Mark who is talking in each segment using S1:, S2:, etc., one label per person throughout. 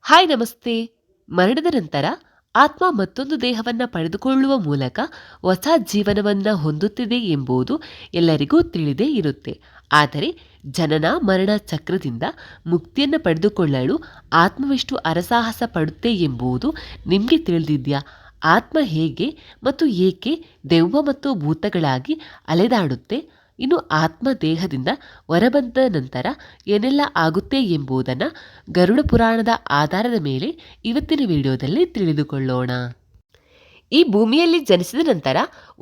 S1: Hi ನಮಸ್ತೆ. ಮರಣದ ನಂತರ ಆತ್ಮ ಮತ್ತೊಂದು ದೇಹವನ್ನ ಪಡೆದುಕೊಳ್ಳುವ ಮೂಲಕ ಹೊಸ ಜೀವನವನ್ನ ಹೊಂದುತ್ತಿದೆ ಎಂಬುದು ಎಲ್ಲರಿಗೂ ತಿಳಿದೇ ಇರುತ್ತೆ. ಆದರೆ ಜನನ ಮರಣ ಚಕ್ರದಿಂದ ಮುಕ್ತಿಯನ್ನು ಪಡೆದುಕೊಳ್ಳಲು ಆತ್ಮವೆಷ್ಟು ಹರಸಾಹಸ ಪಡುತ್ತೆ ಎಂಬುದು ನಿಮಗೆ ತಿಳಿದಿದೆಯಾ? ಆತ್ಮ ಹೇಗೆ ಮತ್ತು ಏಕೆ ದೆವ್ವ ಮತ್ತು ಭೂತಗಳಾಗಿ ಅಲೆದಾಡುತ್ತೆ? ಇನ್ನು ಆತ್ಮ ದೇಹದಿಂದ ಹೊರಬಂದ ನಂತರ ಏನೆಲ್ಲ ಆಗುತ್ತೆ ಎಂಬುದನ್ನು ಗರುಡ ಪುರಾಣದ ಆಧಾರದ ಮೇಲೆ ಇವತ್ತಿನ ವಿಡಿಯೋದಲ್ಲಿ ತಿಳಿದುಕೊಳ್ಳೋಣ. ಈ ಭೂಮಿಯಲ್ಲಿ ಜನಿಸಿದ ನಂತರ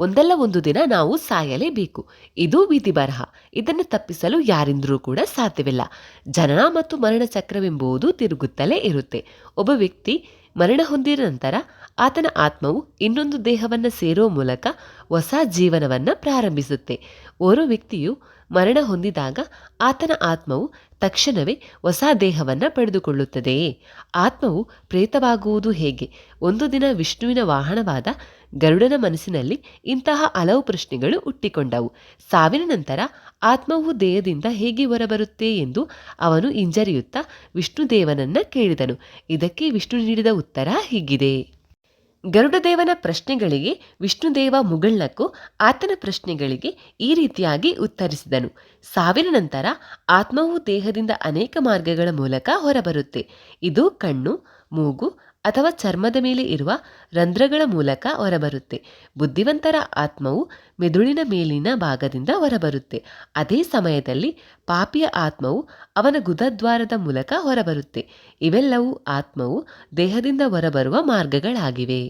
S1: ಒಂದಲ್ಲ ಒಂದು ದಿನ ನಾವು ಸಾಯಲೇಬೇಕು. ಇದು ವಿಧಿ ಬರಹ. ಇದನ್ನು ತಪ್ಪಿಸಲು ಯಾರಿಂದಲೂ ಕೂಡ ಸಾಧ್ಯವಿಲ್ಲ. ಜನನ ಮತ್ತು ಮರಣ ಚಕ್ರವೆಂಬುದು ತಿರುಗುತ್ತಲೇ ಇರುತ್ತೆ. ಒಬ್ಬ ವ್ಯಕ್ತಿ ಮರಣ ಹೊಂದಿದ ನಂತರ ಆತನ ಆತ್ಮವು ಇನ್ನೊಂದು ದೇಹವನ್ನು ಸೇರುವ ಮೂಲಕ ಹೊಸ ಜೀವನವನ್ನು ಪ್ರಾರಂಭಿಸುತ್ತೆ. ಓರ್ವ ವ್ಯಕ್ತಿಯು ಮರಣ ಹೊಂದಿದಾಗ ಆತನ ಆತ್ಮವು ತಕ್ಷಣವೇ ಹೊಸ ದೇಹವನ್ನು ಪಡೆದುಕೊಳ್ಳುತ್ತದೆಯೇ? ಆತ್ಮವು ಪ್ರೇತವಾಗುವುದು ಹೇಗೆ? ಒಂದು ದಿನ ವಿಷ್ಣುವಿನ ವಾಹನವಾದ ಗರುಡನ ಮನಸ್ಸಿನಲ್ಲಿ ಇಂತಹ ಹಲವು ಪ್ರಶ್ನೆಗಳು ಹುಟ್ಟಿಕೊಂಡವು. ಸಾವಿನ ನಂತರ ಆತ್ಮವು ದೇಹದಿಂದ ಹೇಗೆ ಹೊರಬರುತ್ತೆ ಎಂದು ಅವನು ಹಿಂಜರಿಯುತ್ತಾ ವಿಷ್ಣುದೇವನನ್ನ ಕೇಳಿದನು. ಇದಕ್ಕೆ ವಿಷ್ಣು ನೀಡಿದ ಉತ್ತರ ಹೀಗಿದೆ. ಗರುಡದೇವನ ಪ್ರಶ್ನೆಗಳಿಗೆ ವಿಷ್ಣುದೇವ ಮುಗುಳ್ನಕ್ಕು ಆತನ ಪ್ರಶ್ನೆಗಳಿಗೆ ಈ ರೀತಿಯಾಗಿ ಉತ್ತರಿಸಿದನು. ಸಾವಿನ ನಂತರ ಆತ್ಮವು ದೇಹದಿಂದ ಅನೇಕ ಮಾರ್ಗಗಳ ಮೂಲಕ ಹೊರಬರುತ್ತೆ. ಇದು ಕಣ್ಣು, ಮೂಗು ಅಥವಾ ಚರ್ಮದ ಮೇಲೆ ಇರುವ ರಂಧ್ರಗಳ ಮೂಲಕ ಹೊರಬರುತ್ತೆ. ಬುದ್ಧಿವಂತರ ಆತ್ಮವು ಮೆದುಳಿನ ಮೇಲಿನ ಭಾಗದಿಂದ ಹೊರಬರುತ್ತೆ. ಅದೇ ಸಮಯದಲ್ಲಿ ಪಾಪಿಯ ಆತ್ಮವು ಅವನ ಗುದದ್ವಾರದ ಮೂಲಕ ಹೊರಬರುತ್ತೆ. ಇವೆಲ್ಲವೂ ಆತ್ಮವು ದೇಹದಿಂದ ಹೊರಬರುವ ಮಾರ್ಗಗಳಾಗಿವೆ.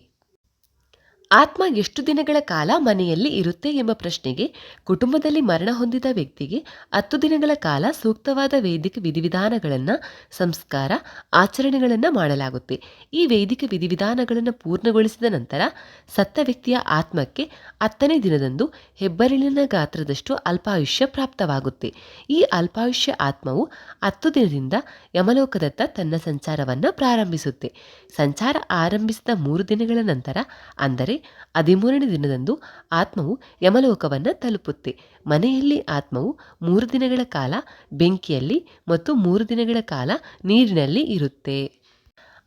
S1: ಆತ್ಮ ಎಷ್ಟು ದಿನಗಳ ಕಾಲ ಮನೆಯಲ್ಲಿ ಇರುತ್ತೆ ಎಂಬ ಪ್ರಶ್ನೆಗೆ ಕುಟುಂಬದಲ್ಲಿ ಮರಣ ಹೊಂದಿದ ವ್ಯಕ್ತಿಗೆ 10 ದಿನಗಳ ಕಾಲ ಸೂಕ್ತವಾದ ವೈದಿಕ ವಿಧಿವಿಧಾನಗಳನ್ನು, ಸಂಸ್ಕಾರ, ಆಚರಣೆಗಳನ್ನು ಮಾಡಲಾಗುತ್ತೆ. ಈ ವೈದಿಕ ವಿಧಿವಿಧಾನಗಳನ್ನು ಪೂರ್ಣಗೊಳಿಸಿದ ನಂತರ ಸತ್ತ ವ್ಯಕ್ತಿಯ ಆತ್ಮಕ್ಕೆ 10ನೇ ದಿನದಂದು ಹೆಬ್ಬೆರಳಿನ ಗಾತ್ರದಷ್ಟು ಅಲ್ಪಾಯುಷ್ಯ ಪ್ರಾಪ್ತವಾಗುತ್ತೆ. ಈ ಅಲ್ಪಾಯುಷ್ಯ ಆತ್ಮವು 10 ದಿನದಿಂದ ಯಮಲೋಕದತ್ತ ತನ್ನ ಸಂಚಾರವನ್ನು ಪ್ರಾರಂಭಿಸುತ್ತೆ. ಸಂಚಾರ ಆರಂಭಿಸಿದ 3 ದಿನಗಳ ನಂತರ ಅಂದರೆ 13ನೇ ದಿನದಂದು ಆತ್ಮವು ಯಮಲೋಕವನ್ನು ತಲುಪುತ್ತೆ. ಮನೆಯಲ್ಲಿ ಆತ್ಮವು 3 ದಿನಗಳ ಕಾಲ ಬೆಂಕಿಯಲ್ಲಿ ಮತ್ತು 3 ದಿನಗಳ ಕಾಲ ನೀರಿನಲ್ಲಿ ಇರುತ್ತೆ.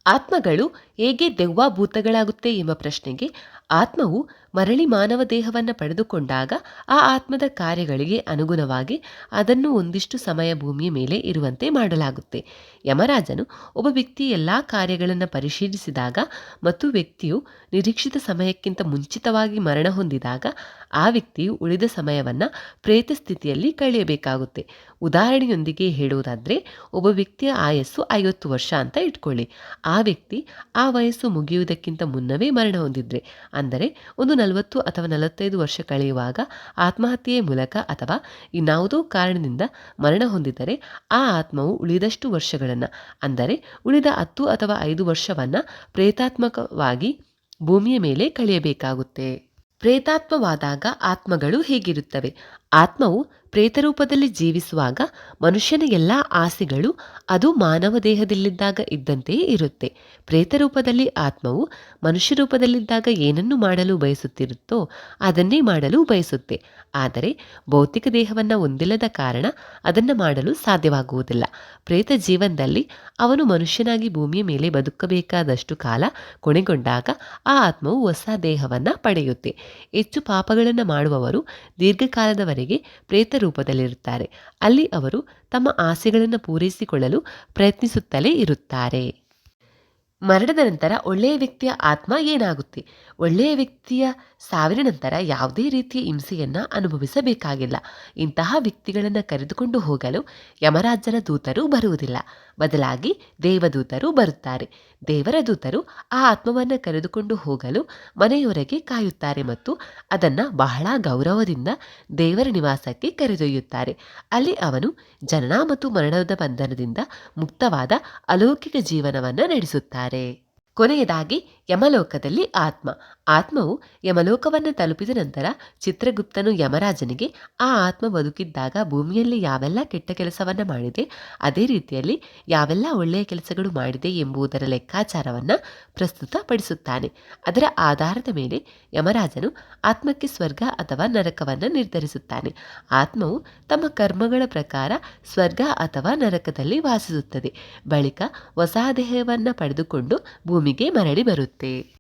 S1: ಆತ್ಮಗಳು ಹೇಗೆ ದೆವ್ವ ಭೂತಗಳಾಗುತ್ತೆ ಎಂಬ ಪ್ರಶ್ನೆಗೆ ಆತ್ಮವು ಮರಳಿ ಮಾನವ ದೇಹವನ್ನು ಪಡೆದುಕೊಂಡಾಗ ಆ ಆತ್ಮದ ಕಾರ್ಯಗಳಿಗೆ ಅನುಗುಣವಾಗಿ ಅದನ್ನು ಒಂದಿಷ್ಟು ಸಮಯ ಭೂಮಿಯ ಮೇಲೆ ಇರುವಂತೆ ಮಾಡಲಾಗುತ್ತೆ. ಯಮರಾಜನು ಒಬ್ಬ ವ್ಯಕ್ತಿಯ ಎಲ್ಲ ಕಾರ್ಯಗಳನ್ನು ಪರಿಶೀಲಿಸಿದಾಗ ಮತ್ತು ವ್ಯಕ್ತಿಯು ನಿರೀಕ್ಷಿತ ಸಮಯಕ್ಕಿಂತ ಮುಂಚಿತವಾಗಿ ಮರಣ ಹೊಂದಿದಾಗ ಆ ವ್ಯಕ್ತಿಯು ಉಳಿದ ಸಮಯವನ್ನು ಪ್ರೇತ ಸ್ಥಿತಿಯಲ್ಲಿ ಕಳೆಯಬೇಕಾಗುತ್ತೆ. ಉದಾಹರಣೆಯೊಂದಿಗೆ ಹೇಳುವುದಾದರೆ, ಒಬ್ಬ ವ್ಯಕ್ತಿಯ ಆಯಸ್ಸು 50 ವರ್ಷ ಅಂತ ಇಟ್ಕೊಳ್ಳಿ. ಆ ವ್ಯಕ್ತಿ ಆ ವಯಸ್ಸು ಮುಗಿಯುವುದಕ್ಕಿಂತ ಮುನ್ನವೇ ಮರಣ ಹೊಂದಿದ್ರೆ, ಅಂದರೆ ಒಂದು 40 ಅಥವಾ 45 ವರ್ಷ ಕಳೆಯುವಾಗ ಆತ್ಮಹತ್ಯೆಯ ಮೂಲಕ ಅಥವಾ ಇನ್ನಾವುದೋ ಕಾರಣದಿಂದ ಮರಣ ಹೊಂದಿದರೆ ಆ ಆತ್ಮವು ಉಳಿದಷ್ಟು ವರ್ಷಗಳನ್ನು, ಅಂದರೆ ಉಳಿದ 10 ಅಥವಾ 5 ವರ್ಷವನ್ನು ಪ್ರೇತಾತ್ಮಕವಾಗಿ ಭೂಮಿಯ ಮೇಲೆ ಕಳೆಯಬೇಕಾಗುತ್ತೆ. ಪ್ರೇತಾತ್ಮವಾದಾಗ ಆತ್ಮಗಳು ಹೇಗಿರುತ್ತವೆ? ಆತ್ಮವು ಪ್ರೇತರೂಪದಲ್ಲಿ ಜೀವಿಸುವಾಗ ಮನುಷ್ಯನ ಎಲ್ಲ ಆಸೆಗಳು ಅದು ಮಾನವ ದೇಹದಲ್ಲಿದ್ದಾಗ ಇದ್ದಂತೆಯೇ ಇರುತ್ತೆ. ಪ್ರೇತರೂಪದಲ್ಲಿ ಆತ್ಮವು ಮನುಷ್ಯ ರೂಪದಲ್ಲಿದ್ದಾಗ ಏನನ್ನು ಮಾಡಲು ಬಯಸುತ್ತಿರುತ್ತೋ ಅದನ್ನೇ ಮಾಡಲು ಬಯಸುತ್ತೆ. ಆದರೆ ಭೌತಿಕ ದೇಹವನ್ನು ಹೊಂದಿಲ್ಲದ ಕಾರಣ ಅದನ್ನು ಮಾಡಲು ಸಾಧ್ಯವಾಗುವುದಿಲ್ಲ. ಪ್ರೇತ ಜೀವನದಲ್ಲಿ ಅವನು ಮನುಷ್ಯನಾಗಿ ಭೂಮಿಯ ಮೇಲೆ ಬದುಕಬೇಕಾದಷ್ಟು ಕಾಲ ಕೊನೆಗೊಂಡಾಗ ಆ ಆತ್ಮವು ಹೊಸ ದೇಹವನ್ನು ಪಡೆಯುತ್ತೆ. ಹೆಚ್ಚು ಪಾಪಗಳನ್ನು ಮಾಡುವವರು ದೀರ್ಘಕಾಲದವರೆಗೆ ಪ್ರೇತ ರೂಪದಲ್ಲಿರುತ್ತಾರೆ. ಅಲ್ಲಿ ಅವರು ತಮ್ಮ ಆಸೆಗಳನ್ನು ಪೂರೈಸಿಕೊಳ್ಳಲು ಪ್ರಯತ್ನಿಸುತ್ತಲೇ ಇರುತ್ತಾರೆ. ಮರಣದ ನಂತರ ಒಳ್ಳೆಯ ವ್ಯಕ್ತಿಯ ಆತ್ಮ ಏನಾಗುತ್ತೆ? ಒಳ್ಳೆಯ ವ್ಯಕ್ತಿಯ ಸಾವಿನ ನಂತರ ಯಾವುದೇ ರೀತಿಯ ಹಿಂಸೆಯನ್ನು ಅನುಭವಿಸಬೇಕಾಗಿಲ್ಲ. ಇಂತಹ ವ್ಯಕ್ತಿಗಳನ್ನು ಕರೆದುಕೊಂಡು ಹೋಗಲು ಯಮರಾಜನ ದೂತರು ಬರುವುದಿಲ್ಲ. ಬದಲಾಗಿ ದೇವದೂತರು ಬರುತ್ತಾರೆ. ದೇವರ ದೂತರು ಆ ಆತ್ಮವನ್ನು ಕರೆದುಕೊಂಡು ಹೋಗಲು ಮನೆಯವರೆಗೆ ಕಾಯುತ್ತಾರೆ ಮತ್ತು ಅದನ್ನು ಬಹಳ ಗೌರವದಿಂದ ದೇವರ ನಿವಾಸಕ್ಕೆ ಕರೆದೊಯ್ಯುತ್ತಾರೆ. ಅಲ್ಲಿ ಅವನು ಜನನ ಮತ್ತು ಮರಣದ ಬಂಧನದಿಂದ ಮುಕ್ತವಾದ ಅಲೌಕಿಕ ಜೀವನವನ್ನು ನಡೆಸುತ್ತಾರೆ. ಕೊನೆಯದಾಗಿ ಯಮಲೋಕದಲ್ಲಿ ಆತ್ಮ. ಆತ್ಮವು ಯಮಲೋಕವನ್ನು ತಲುಪಿದ ನಂತರ ಚಿತ್ರಗುಪ್ತನು ಯಮರಾಜನಿಗೆ ಆ ಆತ್ಮ ಬದುಕಿದ್ದಾಗ ಭೂಮಿಯಲ್ಲಿ ಯಾವೆಲ್ಲ ಕೆಟ್ಟ ಕೆಲಸವನ್ನು ಮಾಡಿದೆ, ಅದೇ ರೀತಿಯಲ್ಲಿ ಯಾವೆಲ್ಲ ಒಳ್ಳೆಯ ಕೆಲಸಗಳು ಮಾಡಿದೆ ಎಂಬುದರ ಲೆಕ್ಕಾಚಾರವನ್ನು ಪ್ರಸ್ತುತಪಡಿಸುತ್ತಾನೆ. ಅದರ ಆಧಾರದ ಮೇಲೆ ಯಮರಾಜನು ಆತ್ಮಕ್ಕೆ ಸ್ವರ್ಗ ಅಥವಾ ನರಕವನ್ನು ನಿರ್ಧರಿಸುತ್ತಾನೆ. ಆತ್ಮವು ತಮ್ಮ ಕರ್ಮಗಳ ಪ್ರಕಾರ ಸ್ವರ್ಗ ಅಥವಾ ನರಕದಲ್ಲಿ ವಾಸಿಸುತ್ತದೆ. ಬಳಿಕ ಹೊಸ ದೇಹವನ್ನು ಪಡೆದುಕೊಂಡು ಭೂಮಿಗೆ ಮರಳಿ ಬರುತ್ತೆ.